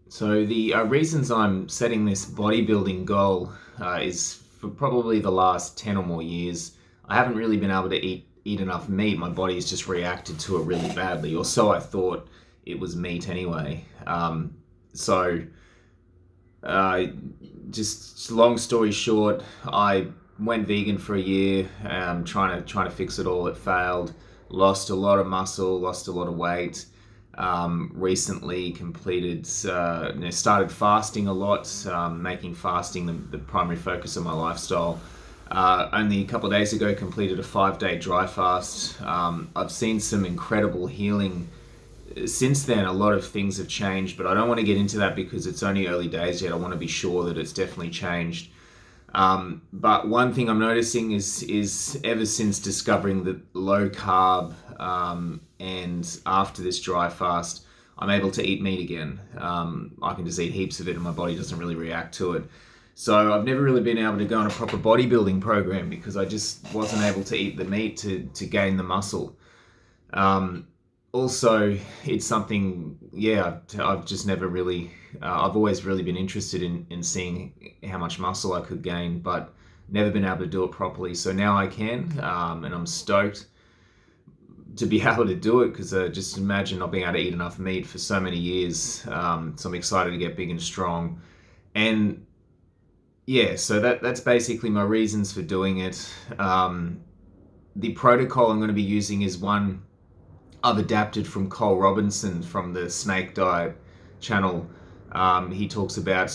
So the reasons I'm setting this bodybuilding goal is for probably the last 10 or more years. I haven't really been able to eat enough meat. My body's just reacted to it really badly, or so I thought it was meat anyway. So uh, just long story short, I went vegan for a year, trying to fix it all. It failed. Lost a lot of muscle, lost a lot of weight. Recently completed, started fasting a lot, making fasting the primary focus of my lifestyle. Only a couple of days ago, completed a 5-day dry fast. I've seen some incredible healing since then. A lot of things have changed, but I don't want to get into that because it's only early days yet. I want to be sure that it's definitely changed. But one thing I'm noticing is ever since discovering the low carb, and after this dry fast, I'm able to eat meat again. I can just eat heaps of it, and my body doesn't really react to it. So I've never really been able to go on a proper bodybuilding program because I just wasn't able to eat the meat to gain the muscle. Um, Also, it's something, yeah, I've just never really, I've always really been interested in seeing how much muscle I could gain, but never been able to do it properly. So now I can, and I'm stoked to be able to do it because just imagine not being able to eat enough meat for so many years. So I'm excited to get big and strong. And yeah, so that's basically my reasons for doing it. The protocol I'm going to be using is one I've adapted from Cole Robinson from the Snake Diet channel. He talks about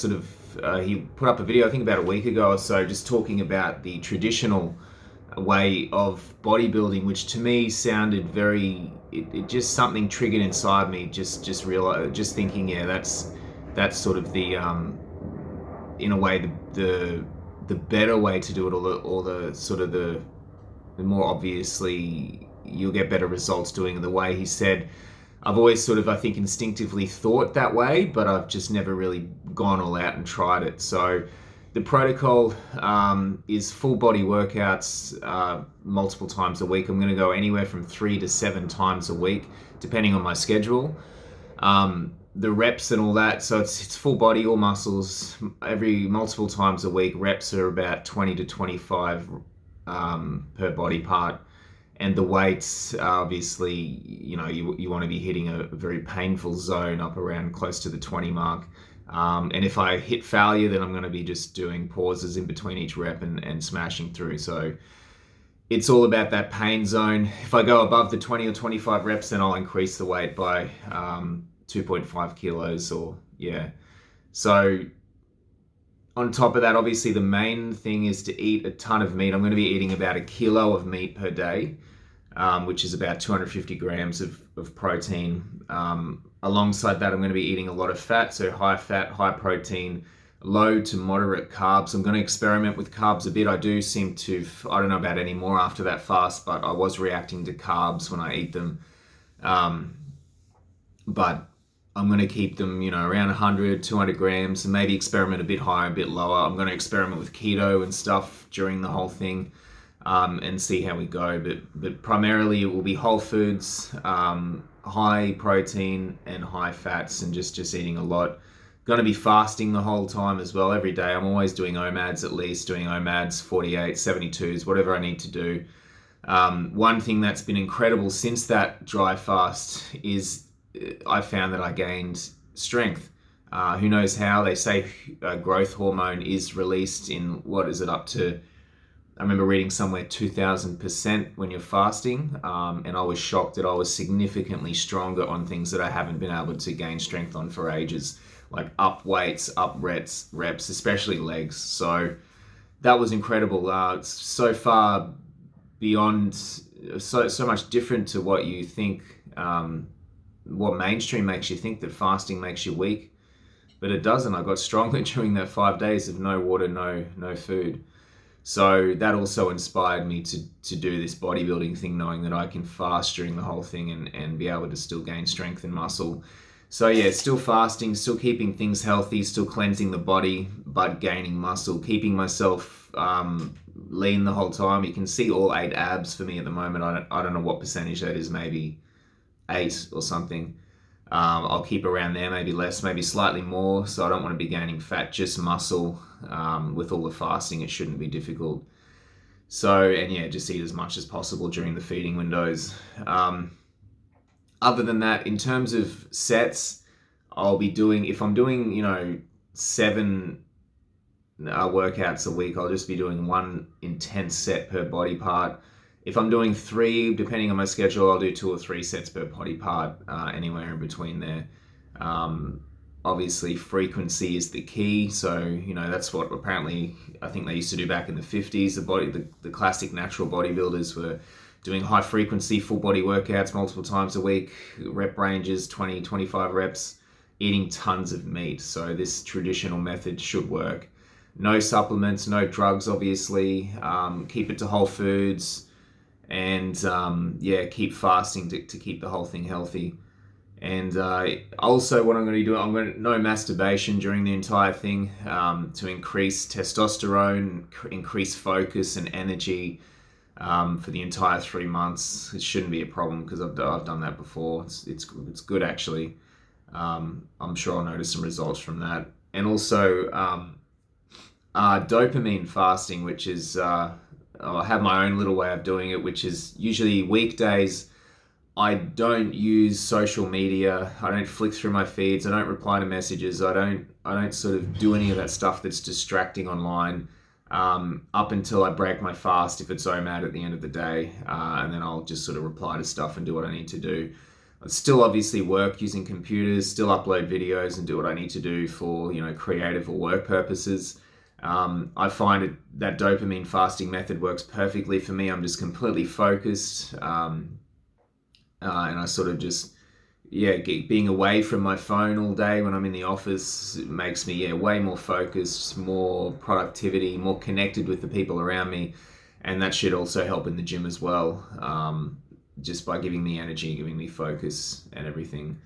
he put up a video, I think about a week ago or so, just talking about the traditional way of bodybuilding, which to me sounded it just something triggered inside me. Just thinking, yeah, that's sort of in a way, the better way to do it, or the sort of the more obviously you'll get better results doing it the way he said. I've always sort of, I think, instinctively thought that way, but I've just never really gone all out and tried it. So the protocol is full body workouts multiple times a week. I'm going to go anywhere from 3 to 7 times a week, depending on my schedule. The reps and all that, so it's full body, all muscles, every multiple times a week. Reps are about 20 to 25 per body part. And the weights, obviously, you want to be hitting a very painful zone up around close to the 20 mark. And if I hit failure, then I'm going to be just doing pauses in between each rep and smashing through. So it's all about that pain zone. If I go above the 20 or 25 reps, then I'll increase the weight by 2.5 kilos, or yeah. So on top of that, obviously the main thing is to eat a ton of meat. I'm going to be eating about a kilo of meat per day, which is about 250 grams of protein. Alongside that, I'm going to be eating a lot of fat, so high fat, high protein, low to moderate carbs. I'm going to experiment with carbs a bit. I do seem to, I don't know about any more after that fast, but I was reacting to carbs when I eat them. But I'm going to keep them, around 100, 200 grams, and maybe experiment a bit higher, a bit lower. I'm going to experiment with keto and stuff during the whole thing, and see how we go. But primarily it will be whole foods, high protein and high fats, and just eating a lot. Going to be fasting the whole time as well, every day. I'm always doing OMADs, at least doing OMADs, 48, 72s, whatever I need to do. One thing that's been incredible since that dry fast is I found that I gained strength. Who knows how? They say growth hormone is released in, what is it, up to, I remember reading somewhere 2000% when you're fasting, and I was shocked that I was significantly stronger on things that I haven't been able to gain strength on for ages, like up weights, up reps, especially legs. So that was incredible. It's so far beyond, so much different to what you think. What mainstream makes you think that fasting makes you weak, but it doesn't. I got stronger during that 5 days of no water, no food. So that also inspired me to do this bodybuilding thing, knowing that I can fast during the whole thing and be able to still gain strength and muscle. So yeah, still fasting, still keeping things healthy, still cleansing the body, but gaining muscle, keeping myself lean the whole time. You can see all 8 abs for me at the moment. I don't know what percentage that is, maybe 8 or something. I'll keep around there, maybe less, maybe slightly more. So I don't want to be gaining fat, just muscle. With all the fasting, it shouldn't be difficult. So, and yeah, just eat as much as possible during the feeding windows. Other than that, in terms of sets, I'll be doing, if I'm doing, 7 workouts a week, I'll just be doing 1 intense set per body part. If I'm doing 3, depending on my schedule, I'll do 2 or 3 sets per body part, anywhere in between there. Obviously, frequency is the key. So, that's what apparently I think they used to do back in the 50s. The classic natural bodybuilders were doing high frequency, full body workouts multiple times a week, rep ranges, 20, 25 reps, eating tons of meat. So this traditional method should work. No supplements, no drugs, obviously. Keep it to whole foods, and keep fasting to keep the whole thing healthy. And also what I'm going to do, no masturbation during the entire thing, to increase testosterone, increase focus and energy, for the entire 3 months. It shouldn't be a problem because I've done that before. It's good actually. I'm sure I'll notice some results from that. And also dopamine fasting, which is I have my own little way of doing it, which is usually weekdays. I don't use social media. I don't flick through my feeds. I don't reply to messages. I don't sort of do any of that stuff that's distracting online, up until I break my fast, if it's OMAD at the end of the day, and then I'll just sort of reply to stuff and do what I need to do. I still obviously work using computers, still upload videos and do what I need to do for creative or work purposes. I find that dopamine fasting method works perfectly for me. I'm just completely focused. And I sort of just, being away from my phone all day when I'm in the office, it makes me, way more focused, more productivity, more connected with the people around me. And that should also help in the gym as well, just by giving me energy, giving me focus and everything.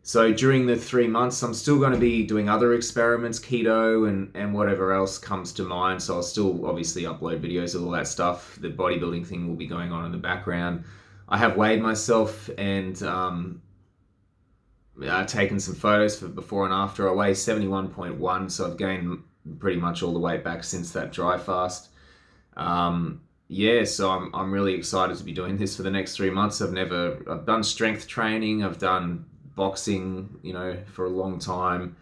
So during the 3 months, I'm still going to be doing other experiments, keto and whatever else comes to mind. So I'll still obviously upload videos of all that stuff. The bodybuilding thing will be going on in the background. I have weighed myself and taken some photos for before and after. I weigh 71.1, so I've gained pretty much all the weight back since that dry fast. So I'm really excited to be doing this for the next 3 months. I've done strength training, I've done boxing, for a long time,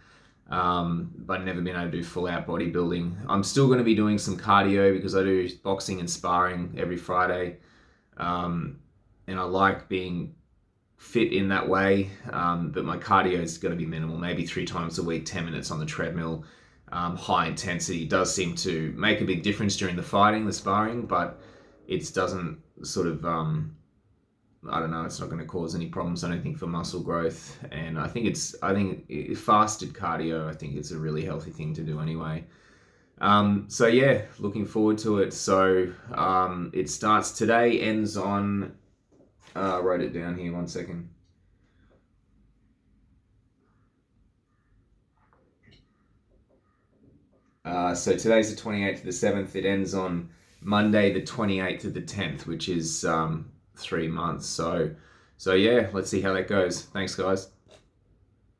but never been able to do full out bodybuilding. I'm still going to be doing some cardio because I do boxing and sparring every Friday. And I like being fit in that way, but my cardio is going to be minimal, maybe 3 times a week, 10 minutes on the treadmill. High intensity does seem to make a big difference during the sparring, but it doesn't sort of, I don't know, it's not going to cause any problems, I don't think, for muscle growth. And I think fasted cardio, I think it's a really healthy thing to do anyway. Looking forward to it. So it starts today, ends on, I wrote it down here, 1 second. So today's the 28th of the 7th. It ends on Monday, the 28th of the 10th, which is 3 months. So let's see how that goes. Thanks, guys.